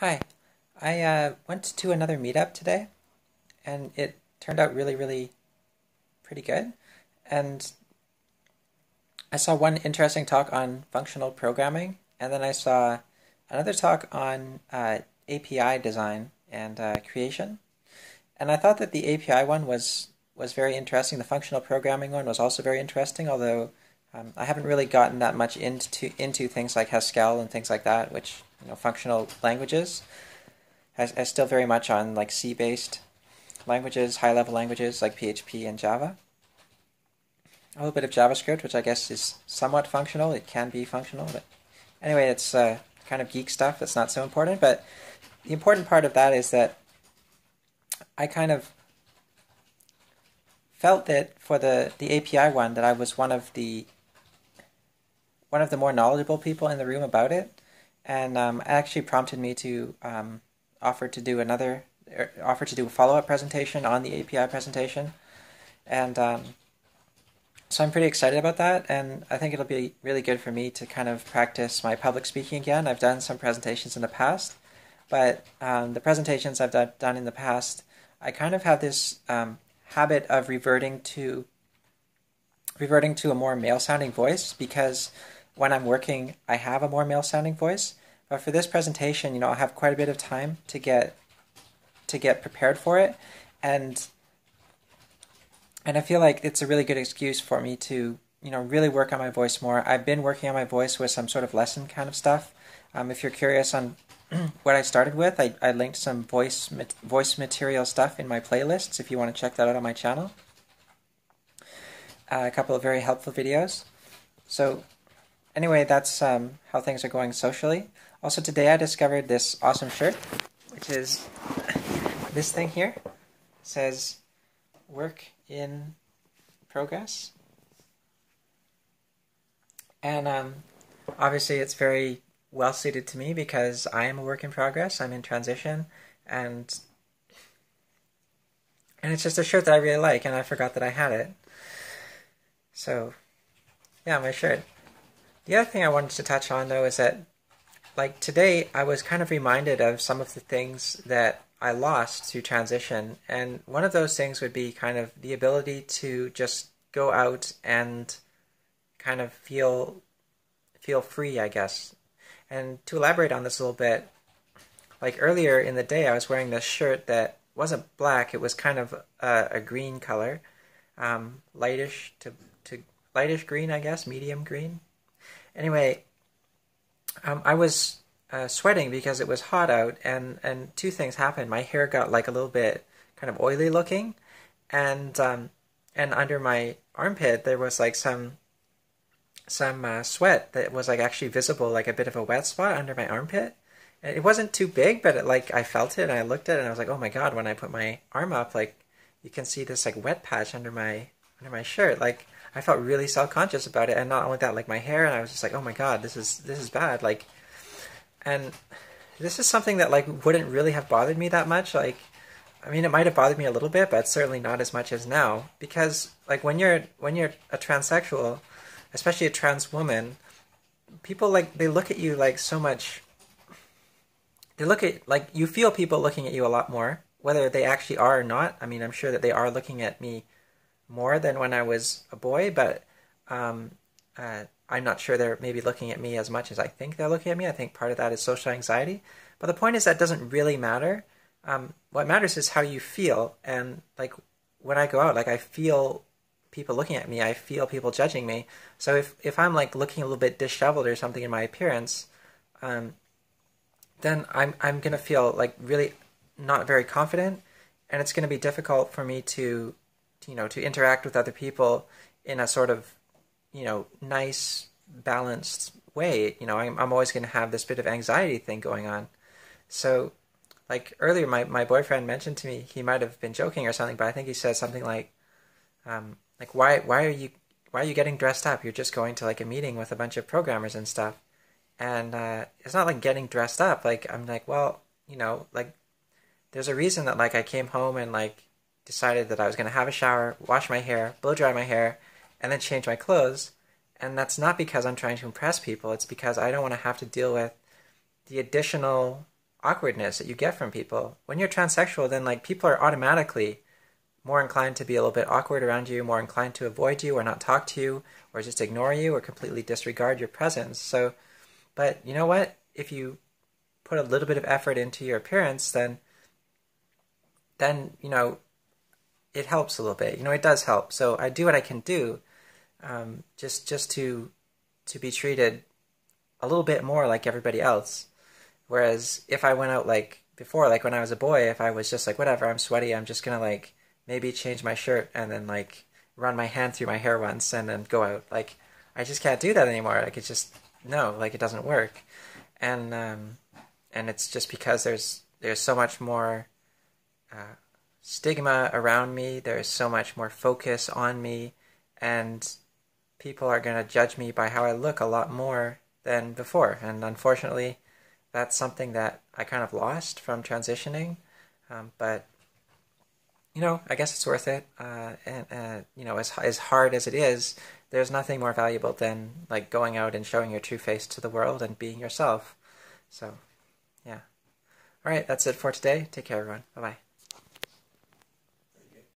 Hi, I went to another meetup today, and it turned out really, really pretty good. And I saw one interesting talk on functional programming, and then I saw another talk on API design and creation. And I thought that the API one was very interesting. The functional programming one was also very interesting, although I haven't really gotten that much into things like Haskell and things like that, which functional languages. I still very much on like C-based languages, high-level languages like PHP and Java. A little bit of JavaScript, which I guess is somewhat functional. It can be functional, but anyway, it's kind of geek stuff that's not so important. But the important part of that is that I kind of felt that for the API one that I was one of the more knowledgeable people in the room about it, and it actually prompted me to offer to do a follow-up presentation on the API presentation, and so I'm pretty excited about that, and I think it'll be really good for me to kind of practice my public speaking again. I've done some presentations in the past, but the presentations I've done in the past, I kind of have this habit of reverting to a more male-sounding voice, because when I'm working, I have a more male-sounding voice. But for this presentation, I'll have quite a bit of time to get prepared for it, and I feel like it's a really good excuse for me to really work on my voice more. I've been working on my voice with some sort of lesson kind of stuff. If you're curious on what I started with, I linked some voice material stuff in my playlists if you want to check that out on my channel. A couple of very helpful videos. So anyway, that's how things are going socially. Also today I discovered this awesome shirt, which is this thing here. It says work in progress. And obviously it's very well suited to me because I am a work in progress. I'm in transition, and it's just a shirt that I really like, and I forgot that I had it. So yeah, my shirt. The other thing I wanted to touch on though is that like today I was kind of reminded of some of the things that I lost through transition, and one of those things would be kind of the ability to just go out and kind of feel free, I guess. And to elaborate on this a little bit, like earlier in the day I was wearing this shirt that wasn't black, it was kind of a green color, lightish to lightish green, I guess, medium green. Anyway, I was sweating because it was hot out, and two things happened. My hair got like a little bit kind of oily looking, and under my armpit there was like some sweat that was like actually visible, like a bit of a wet spot under my armpit. And it wasn't too big, but I felt it, and I looked at it, and I was like, oh my god, when I put my arm up, like you can see this like wet patch under my shirt. Like I felt really self-conscious about it, and not only that, like my hair, and I was just like, oh my god, this is bad. Like, and this is something that like wouldn't really have bothered me that much. Like, I mean, it might have bothered me a little bit, but certainly not as much as now, because like when you're a transsexual, especially a trans woman, people like they look at you like so much. They look at like you feel people looking at you a lot more, whether they actually are or not. I mean, I'm sure that they are looking at me more than when I was a boy, but I'm not sure they're maybe looking at me as much as I think they're looking at me. I think part of that is social anxiety. But the point is that doesn't really matter. What matters is how you feel. And like when I go out, like I feel people looking at me, I feel people judging me. So if I'm like looking a little bit disheveled or something in my appearance, then I'm gonna feel like really not very confident, and it's gonna be difficult for me to interact with other people in a sort of nice balanced way. I'm always gonna have this bit of anxiety thing going on. So like earlier my boyfriend mentioned to me, he might have been joking or something, but I think he said something like why are you getting dressed up? You're just going to like a meeting with a bunch of programmers and stuff. And it's not like getting dressed up. Like I'm like, well, like there's a reason that like I came home and like decided that I was gonna have a shower, wash my hair, blow dry my hair, and then change my clothes. And that's not because I'm trying to impress people. It's because I don't want to have to deal with the additional awkwardness that you get from people. When you're transsexual, then like people are automatically more inclined to be a little bit awkward around you, more inclined to avoid you or not talk to you or just ignore you or completely disregard your presence. So, but you know what? If you put a little bit of effort into your appearance, then you know it helps a little bit. You know, it does help. So I do what I can do, just to be treated a little bit more like everybody else. Whereas if I went out like before, like when I was a boy, if I was just like, whatever, I'm sweaty, I'm just gonna like maybe change my shirt and then like run my hand through my hair once and then go out. Like I just can't do that anymore. Like it's just no, like it doesn't work. And it's just because there's so much more stigma around me. There's so much more focus on me, and people are gonna judge me by how I look a lot more than before. And unfortunately, that's something that I kind of lost from transitioning. But you know, I guess it's worth it. And you know, as hard as it is, there's nothing more valuable than like going out and showing your true face to the world and being yourself. So, yeah. All right, that's it for today. Take care, everyone. Bye bye.